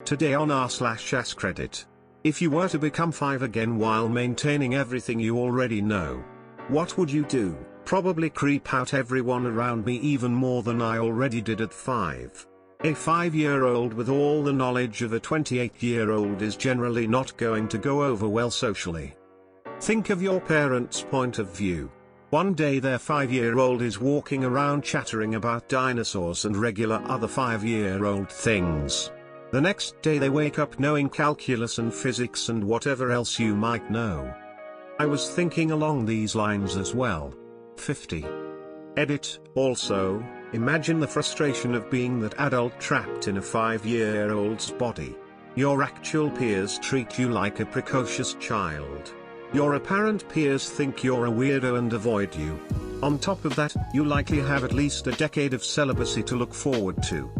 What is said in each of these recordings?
Today on r/AskReddit. If you were to become 5 again while maintaining everything you already know, what would you do? Probably creep out everyone around me even more than I already did at 5. A 5-year-old with all the knowledge of a 28-year-old is generally not going to go over well socially. Think of your parents' point of view. One day their 5-year-old is walking around chattering about dinosaurs and regular other 5-year-old things. The next day they wake up knowing calculus and physics and whatever else you might know. I was thinking along these lines as well. 50. Edit. Also, imagine the frustration of being that adult trapped in a 5-year-old's body. Your actual peers treat you like a precocious child. Your apparent peers think you're a weirdo and avoid you. On top of that, you likely have at least a decade of celibacy to look forward to.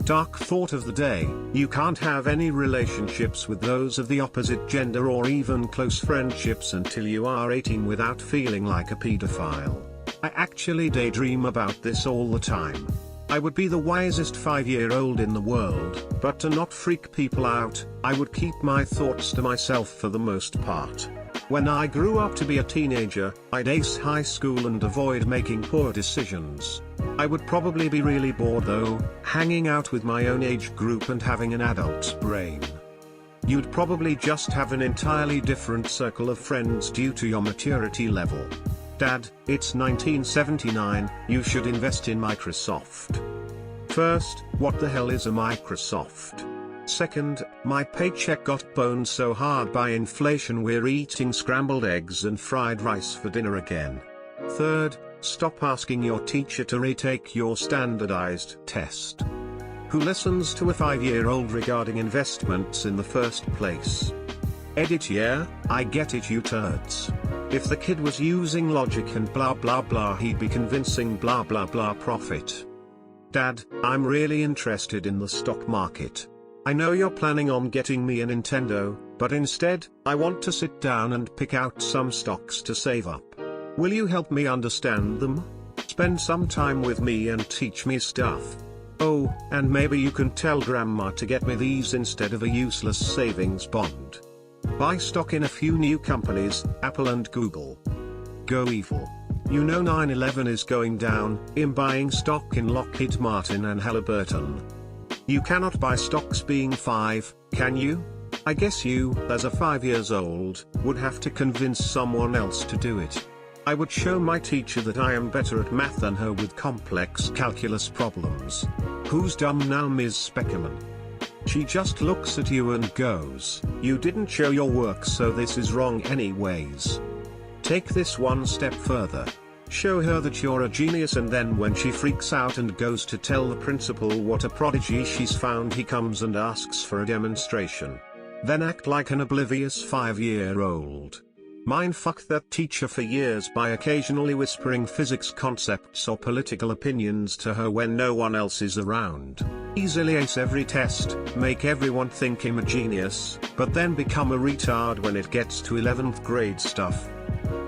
Dark thought of the day, you can't have any relationships with those of the opposite gender or even close friendships until you are 18 without feeling like a pedophile. I actually daydream about this all the time. I would be the wisest 5-year-old in the world, but to not freak people out, I would keep my thoughts to myself for the most part. When I grew up to be a teenager, I'd ace high school and avoid making poor decisions. I would probably be really bored though, hanging out with my own age group and having an adult's brain. You'd probably just have an entirely different circle of friends due to your maturity level. Dad, it's 1979, you should invest in Microsoft. First, what the hell is a Microsoft? Second, my paycheck got boned so hard by inflation we're eating scrambled eggs and fried rice for dinner again. Third, stop asking your teacher to retake your standardized test. Who listens to a 5-year-old regarding investments in the first place? Edit. Yeah, I get it, you turds. If the kid was using logic and blah blah blah, he'd be convincing blah blah blah profit. Dad, I'm really interested in the stock market. I know you're planning on getting me a Nintendo, but instead, I want to sit down and pick out some stocks to save up. Will you help me understand them? Spend some time with me and teach me stuff. Oh, and maybe you can tell Grandma to get me these instead of a useless savings bond. Buy stock in a few new companies, Apple and Google. Go evil. You know 9/11 is going down. I'm buying stock in Lockheed Martin and Halliburton. You cannot buy stocks being 5, can you? I guess you, as a 5-year-old, would have to convince someone else to do it. I would show my teacher that I am better at math than her with complex calculus problems. Who's dumb now, Ms. Speckerman? She just looks at you and goes, you didn't show your work, so this is wrong anyways. Take this one step further. Show her that you're a genius, and then when she freaks out and goes to tell the principal what a prodigy she's found, he comes and asks for a demonstration. Then act like an oblivious 5-year-old. Mindfuck that teacher for years by occasionally whispering physics concepts or political opinions to her when no one else is around. Easily ace every test, make everyone think him a genius, but then become a retard when it gets to 11th grade stuff.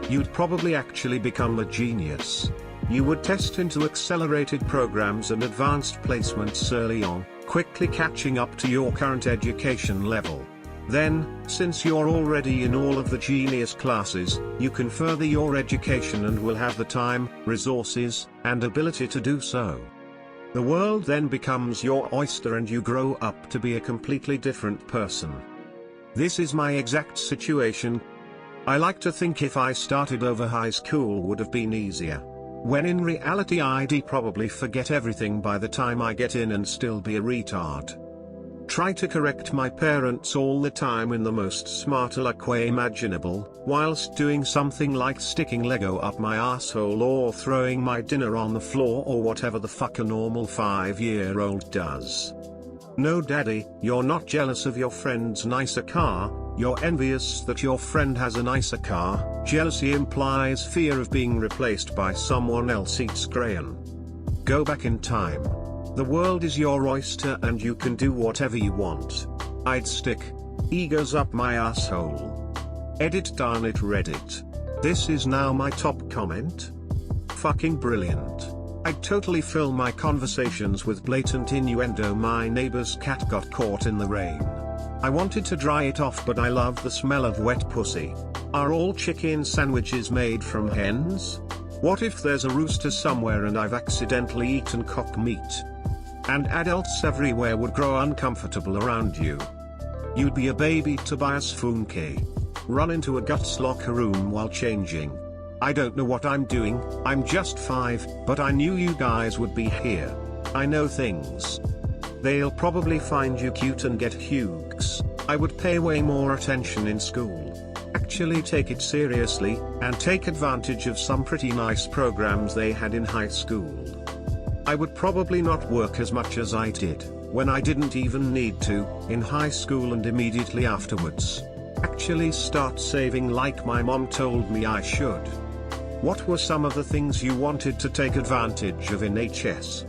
You'd probably actually become a genius. You would test into accelerated programs and advanced placements early on, quickly catching up to your current education level. Then, since you're already in all of the genius classes, you can further your education and will have the time, resources, and ability to do so. The world then becomes your oyster and you grow up to be a completely different person. This is my exact situation. I like to think if I started over, high school would have been easier. When in reality I'd probably forget everything by the time I get in and still be a retard. Try to correct my parents all the time in the most smart way imaginable, whilst doing something like sticking Lego up my asshole or throwing my dinner on the floor or whatever the fuck a normal 5-year-old does. No daddy, you're not jealous of your friend's nicer car, you're envious that your friend has a nicer car. Jealousy implies fear of being replaced by someone else. Eats crayon. Go back in time. The world is your oyster and you can do whatever you want. I'd stick egos up my asshole. Edit. Darn it, Reddit. This is now my top comment. Fucking brilliant. I'd totally fill my conversations with blatant innuendo. My neighbor's cat got caught in the rain. I wanted to dry it off, but I love the smell of wet pussy. Are all chicken sandwiches made from hens? What if there's a rooster somewhere and I've accidentally eaten cock meat? And adults everywhere would grow uncomfortable around you. You'd be a baby Tobias Funke. Run into a guts locker room while changing. I don't know what I'm doing, I'm just 5, but I knew you guys would be here. I know things. They'll probably find you cute and get hugs. I would pay way more attention in school. Actually take it seriously, and take advantage of some pretty nice programs they had in high school. I would probably not work as much as I did, when I didn't even need to, in high school and immediately afterwards. Actually start saving like my mom told me I should. What were some of the things you wanted to take advantage of in HS?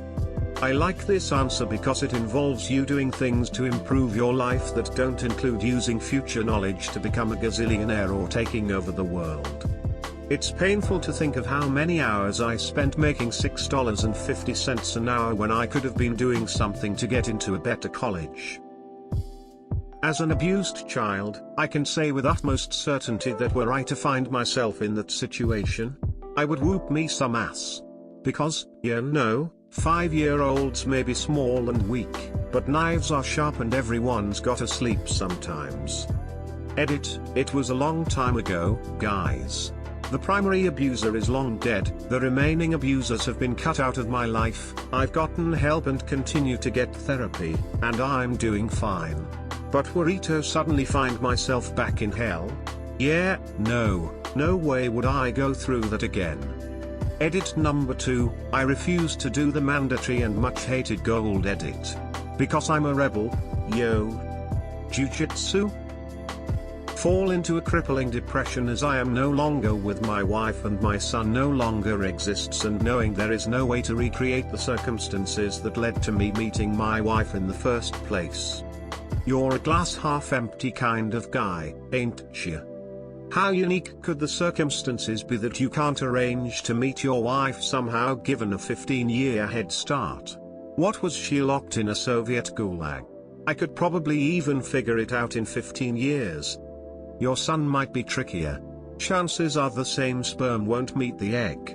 I like this answer because it involves you doing things to improve your life that don't include using future knowledge to become a gazillionaire or taking over the world. It's painful to think of how many hours I spent making $6.50 an hour when I could have been doing something to get into a better college. As an abused child, I can say with utmost certainty that were I to find myself in that situation, I would whoop me some ass. Because, 5-year-olds may be small and weak, but knives are sharp and everyone's gotta sleep sometimes. Edit, it was a long time ago, guys. The primary abuser is long dead, the remaining abusers have been cut out of my life, I've gotten help and continue to get therapy, and I'm doing fine. But were I to suddenly find myself back in hell? No way would I go through that again. Edit number 2, I refuse to do the mandatory and much hated gold edit. Because I'm a rebel, Jujitsu? Fall into a crippling depression as I am no longer with my wife and my son no longer exists, and knowing there is no way to recreate the circumstances that led to me meeting my wife in the first place. You're a glass half empty kind of guy, ain't you? How unique could the circumstances be that you can't arrange to meet your wife somehow given a 15-year head start? What was she locked in a Soviet gulag? I could probably even figure it out in 15 years. Your son might be trickier. Chances are the same sperm won't meet the egg.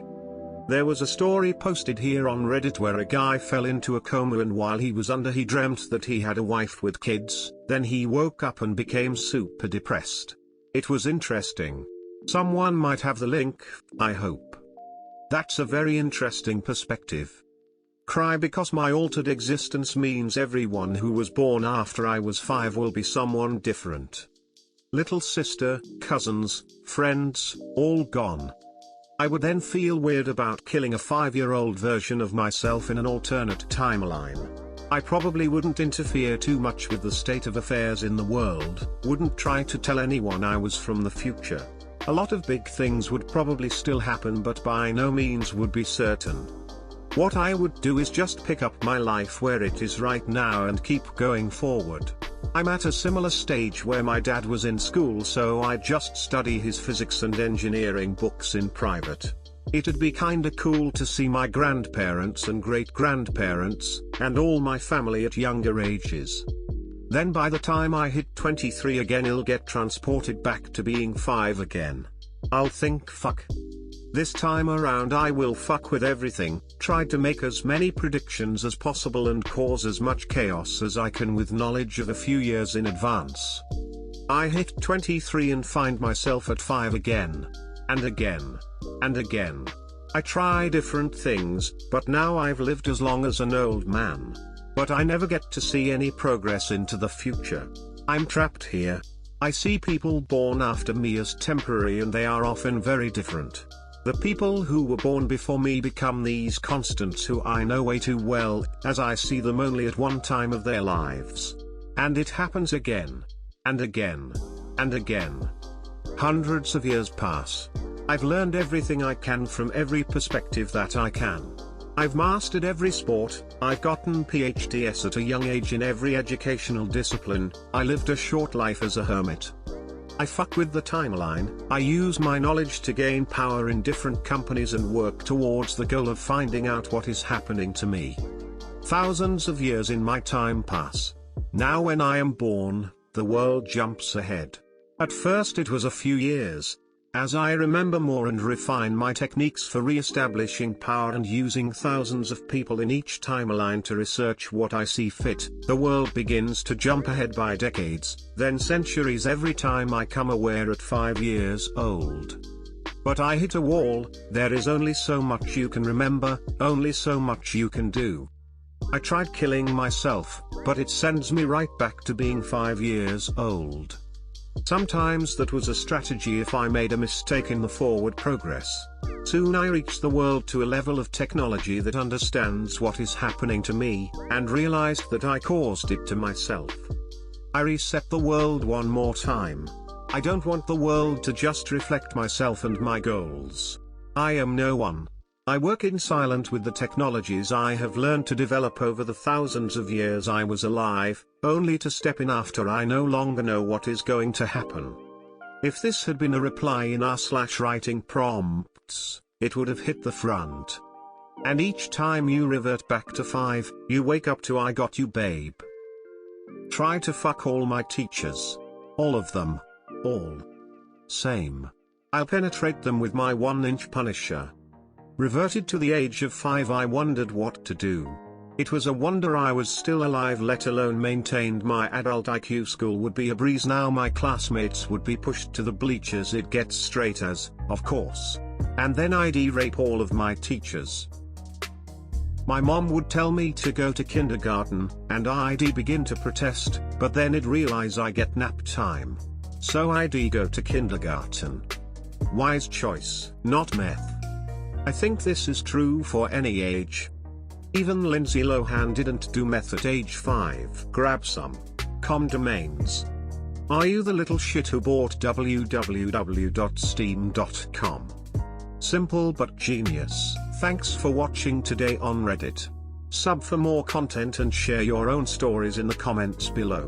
There was a story posted here on Reddit where a guy fell into a coma, and while he was under he dreamt that he had a wife with kids, then he woke up and became super depressed. It was interesting. Someone might have the link, I hope. That's a very interesting perspective. Cry because my altered existence means everyone who was born after I was 5 will be someone different. Little sister, cousins, friends, all gone. I would then feel weird about killing a 5-year-old version of myself in an alternate timeline. I probably wouldn't interfere too much with the state of affairs in the world, wouldn't try to tell anyone I was from the future. A lot of big things would probably still happen, but by no means would be certain. What I would do is just pick up my life where it is right now and keep going forward. I'm at a similar stage where my dad was in school, so I just study his physics and engineering books in private. It'd be kinda cool to see my grandparents and great-grandparents, and all my family at younger ages. Then by the time I hit 23 again I'll get transported back to being 5 again. I'll think fuck. This time around I will fuck with everything, try to make as many predictions as possible and cause as much chaos as I can with knowledge of a few years in advance. I hit 23 and find myself at 5 again. And again. And again. I try different things, but now I've lived as long as an old man. But I never get to see any progress into the future. I'm trapped here. I see people born after me as temporary, and they are often very different. The people who were born before me become these constants who I know way too well, as I see them only at one time of their lives. And it happens again. And again. And again. Hundreds of years pass. I've learned everything I can from every perspective that I can. I've mastered every sport, I've gotten PhDs at a young age in every educational discipline, I lived a short life as a hermit. I fuck with the timeline, I use my knowledge to gain power in different companies and work towards the goal of finding out what is happening to me. Thousands of years in my time pass. Now when I am born, the world jumps ahead. At first it was a few years. As I remember more and refine my techniques for re-establishing power and using thousands of people in each timeline to research what I see fit, the world begins to jump ahead by decades, then centuries every time I come aware at 5 years old. But I hit a wall. There is only so much you can remember, only so much you can do. I tried killing myself, but it sends me right back to being 5 years old. Sometimes that was a strategy if I made a mistake in the forward progress. Soon I reached the world to a level of technology that understands what is happening to me, and realized that I caused it to myself. I reset the world one more time. I don't want the world to just reflect myself and my goals. I am no one. I work in silence with the technologies I have learned to develop over the thousands of years I was alive, only to step in after I no longer know what is going to happen. If this had been a reply in r/writing prompts, it would have hit the front. And each time you revert back to 5, you wake up to I got you babe. Try to fuck all my teachers. All of them. All. Same. I'll penetrate them with my 1-inch Punisher. Reverted to the age of 5, I wondered what to do. It was a wonder I was still alive, let alone maintained my adult IQ. School would be a breeze now, my classmates would be pushed to the bleachers. It gets straight as, of course. And then I'd rape all of my teachers. My mom would tell me to go to kindergarten, and I'd begin to protest, but then I'd realize I get nap time. So I'd go to kindergarten. Wise choice, not meth. I think this is true for any age. Even Lindsay Lohan didn't do meth at age 5. Grab some. Com domains. Are you the little shit who bought www.steam.com? Simple but genius. Thanks for watching Today on Reddit. Sub for more content and share your own stories in the comments below.